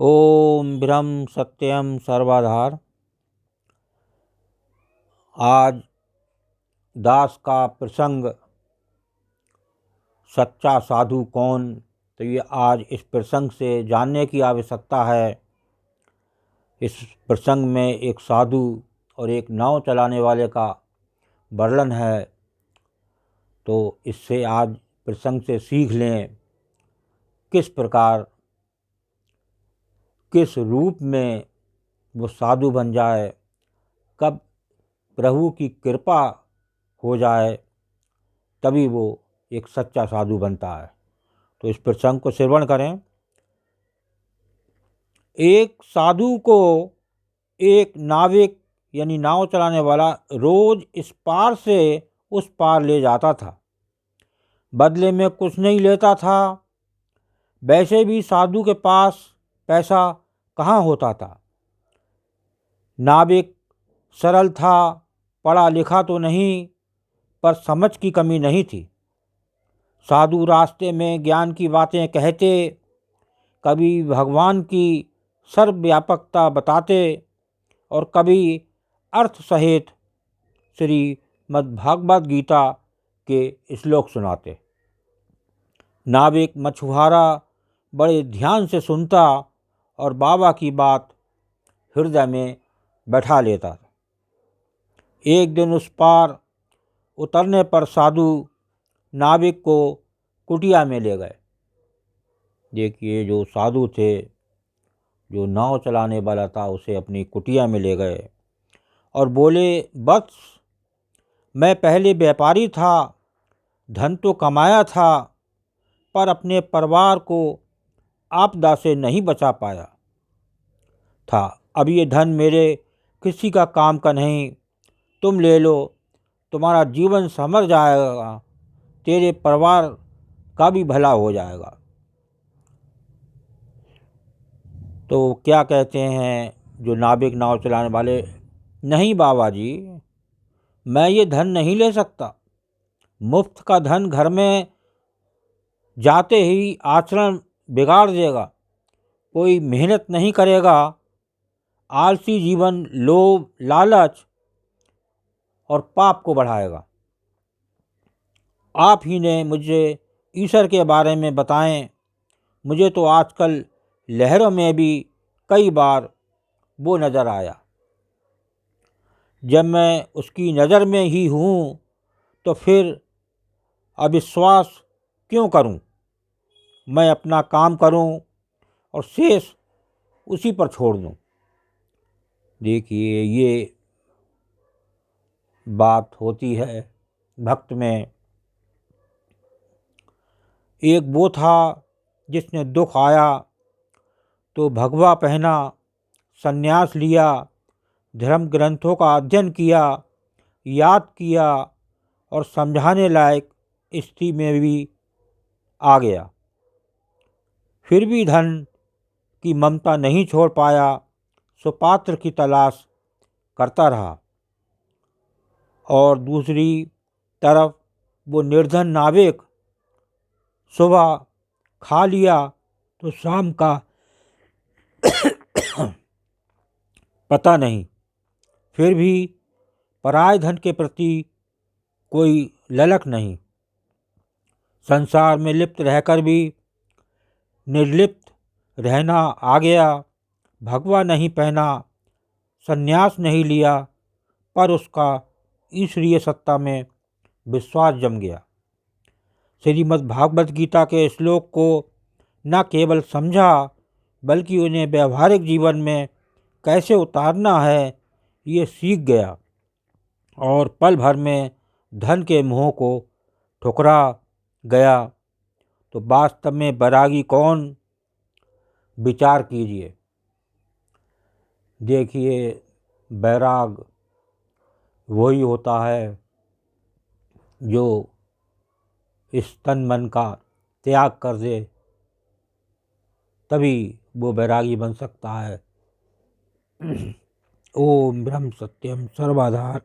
ओम ब्रह्म सत्यम सर्वाधार। आज दास का प्रसंग सच्चा साधु कौन, तो ये आज इस प्रसंग से जानने की आवश्यकता है। इस प्रसंग में एक साधु और एक नाव चलाने वाले का वर्णन है, तो इससे आज प्रसंग से सीख लें किस प्रकार किस रूप में वो साधु बन जाए, कब प्रभु की कृपा हो जाए तभी वो एक सच्चा साधु बनता है। तो इस प्रसंग को श्रवण करें। एक साधु को एक नाविक यानी नाव चलाने वाला रोज इस पार से उस पार ले जाता था। बदले में कुछ नहीं लेता था। वैसे भी साधु के पास पैसा कहाँ होता था। नाविक सरल था, पढ़ा लिखा तो नहीं, पर समझ की कमी नहीं थी। साधु रास्ते में ज्ञान की बातें कहते, कभी भगवान की सर्वव्यापकता बताते और कभी अर्थ सहित श्रीमद्भागवत गीता के श्लोक सुनाते। नाविक मछुआरा बड़े ध्यान से सुनता और बाबा की बात हृदय में बैठा लेता था। एक दिन उस पार उतरने पर साधु नाविक को कुटिया में ले गए। देखिए, जो साधु थे, जो नाव चलाने वाला था, उसे अपनी कुटिया में ले गए और बोले, बस मैं पहले व्यापारी था, धन तो कमाया था, पर अपने परिवार को आपदा से नहीं बचा पाया था। अब ये धन मेरे किसी का काम का नहीं, तुम ले लो, तुम्हारा जीवन संवर जाएगा, तेरे परिवार का भी भला हो जाएगा। तो क्या कहते हैं जो नाविक नाव चलाने वाले, नहीं बाबा जी, मैं ये धन नहीं ले सकता। मुफ्त का धन घर में जाते ही आचरण बिगाड़ देगा, कोई मेहनत नहीं करेगा, आलसी जीवन लोभ लालच और पाप को बढ़ाएगा। आप ही ने मुझे ईश्वर के बारे में बताएं। मुझे तो आजकल लहरों में भी कई बार वो नज़र आया। जब मैं उसकी नज़र में ही हूँ तो फिर अविश्वास क्यों करूँ। मैं अपना काम करूँ और शेष उसी पर छोड़ दूँ। देखिए, ये बात होती है भक्त में। एक वो था जिसने दुख आया तो भगवा पहना, संन्यास लिया, धर्म ग्रंथों का अध्ययन किया, याद किया और समझाने लायक स्थिति में भी आ गया। फिर भी धन की ममता नहीं छोड़ पाया, सुपात्र की तलाश करता रहा। और दूसरी तरफ वो निर्धन नाविक सुबह खा लिया तो शाम का पता नहीं, फिर भी पराय धन के प्रति कोई ललक नहीं। संसार में लिप्त रहकर भी निर्लिप्त रहना आ गया। भगवा नहीं पहना, संन्यास नहीं लिया, पर उसका ईश्वरीय सत्ता में विश्वास जम गया। श्रीमद्भागवत गीता के श्लोक को न केवल समझा, बल्कि उन्हें व्यवहारिक जीवन में कैसे उतारना है ये सीख गया और पल भर में धन के मोह को ठुकरा गया। तो वास्तव में बैरागी कौन, विचार कीजिए। देखिए, बैराग वही होता है जो इस तन मन का त्याग कर दे, तभी वो बैरागी बन सकता है। ओम ब्रह्म सत्यम सर्वाधार।